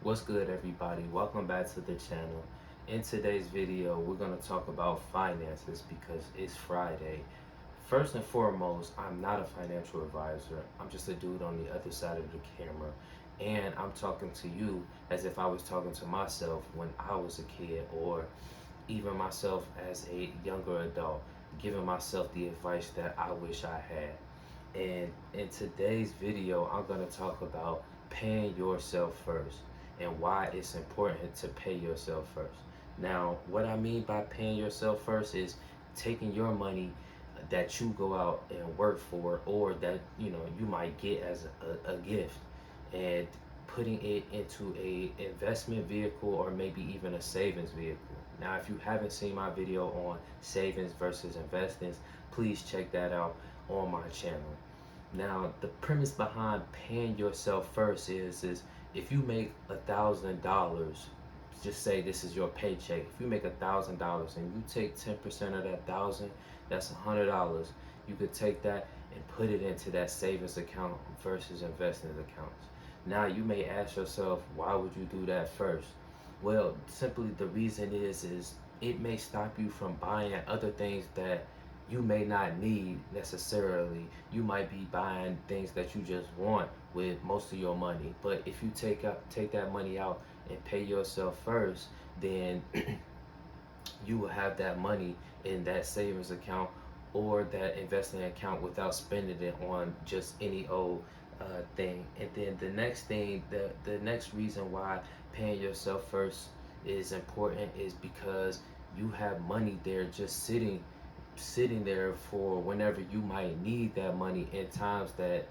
What's good, everybody? Welcome back to the channel. In today's video, we're going to talk about finances because it's Friday. First and foremost, I'm not a financial advisor. I'm just a dude on the other side of the camera. And I'm talking to you as if I was talking to myself when I was a kid, or even myself as a younger adult, giving myself the advice that I wish I had. And in today's video, I'm going to talk about paying yourself first and why it's important to pay yourself first. Now, what I mean by paying yourself first is taking your money that you go out and work for, or that you might get as a gift, and putting it into a investment vehicle, or maybe even a savings vehicle. Now, if you haven't seen my video on savings versus investments, please check that out on my channel. Now, the premise behind paying yourself first is if you make $1,000, just say this is your paycheck. If you make $1,000 and you take 10% of that thousand, that's $100. You could take that and put it into that savings account versus investment accounts. Now, you may ask yourself, why would you do that first? Well, simply the reason is it may stop you from buying other things that you may not need necessarily. You might be buying things that you just want with most of your money. But if you take that money out and pay yourself first, then you will have that money in that savings account or that investing account without spending it on just any old thing. And then the next thing, the next reason why paying yourself first is important is because you have money there just sitting there for whenever you might need that money in times that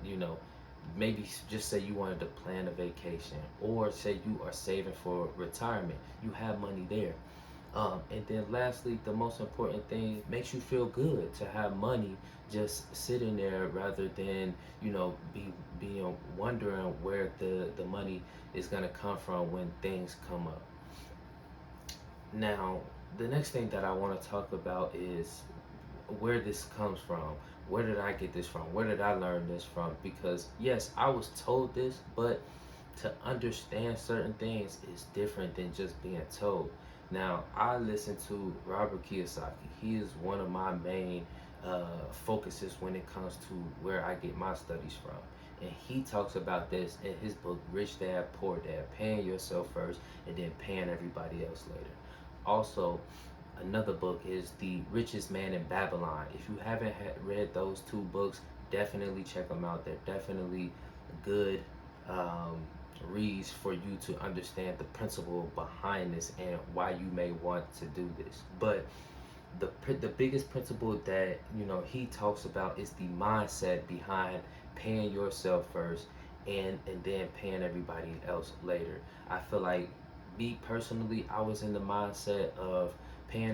maybe just say you wanted to plan a vacation, or say you are saving for retirement. You have money there. And then lastly, the most important thing, makes you feel good to have money just sitting there, rather than being wondering where the money is going to come from when things come up. Now, the next thing that I want to talk about is where this comes from. Where did I get this from? Where did I learn this from? Because yes, I was told this, but to understand certain things is different than just being told. Now, I listen to Robert Kiyosaki. He is one of my main focuses when it comes to where I get my studies from. And he talks about this in his book, Rich Dad, Poor Dad, paying yourself first and then paying everybody else later. Also, another book is The Richest Man in Babylon. If you haven't read those two books, definitely check them out. They're definitely good reads for you to understand the principle behind this and why you may want to do this. But the biggest principle that he talks about is the mindset behind paying yourself first and then paying everybody else later. I feel like, me personally, I was in the mindset of paying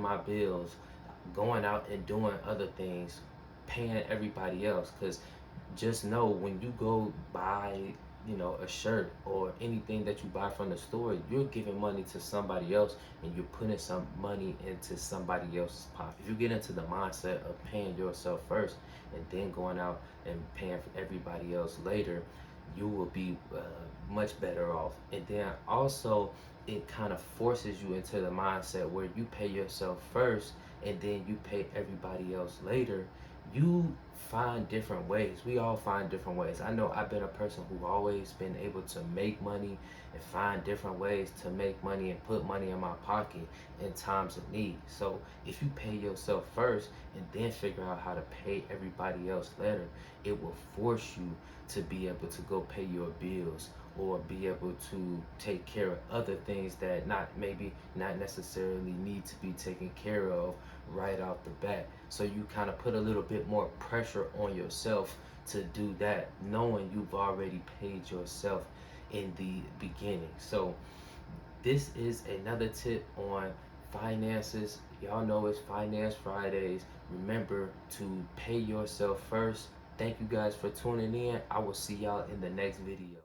my bills, going out and doing other things, paying everybody else. Because just know, when you go buy a shirt or anything that you buy from the store, you're giving money to somebody else, and you're putting some money into somebody else's pocket. If you get into the mindset of paying yourself first and then going out and paying for everybody else later, you will be much better off. And then also, it kind of forces you into the mindset where you pay yourself first and then you pay everybody else later. You find different ways. We all find different ways. I know I've been a person who always been able to make money and find different ways to make money and put money in my pocket in times of need. So if you pay yourself first and then figure out how to pay everybody else later, it will force you to be able to go pay your bills, or be able to take care of other things that not necessarily need to be taken care of right off the bat. So you kind of put a little bit more pressure on yourself to do that, knowing you've already paid yourself in the beginning. So this is another tip on finances. Y'all know it's Finance Fridays. Remember to pay yourself first. Thank you guys for tuning in. I will see y'all in the next video.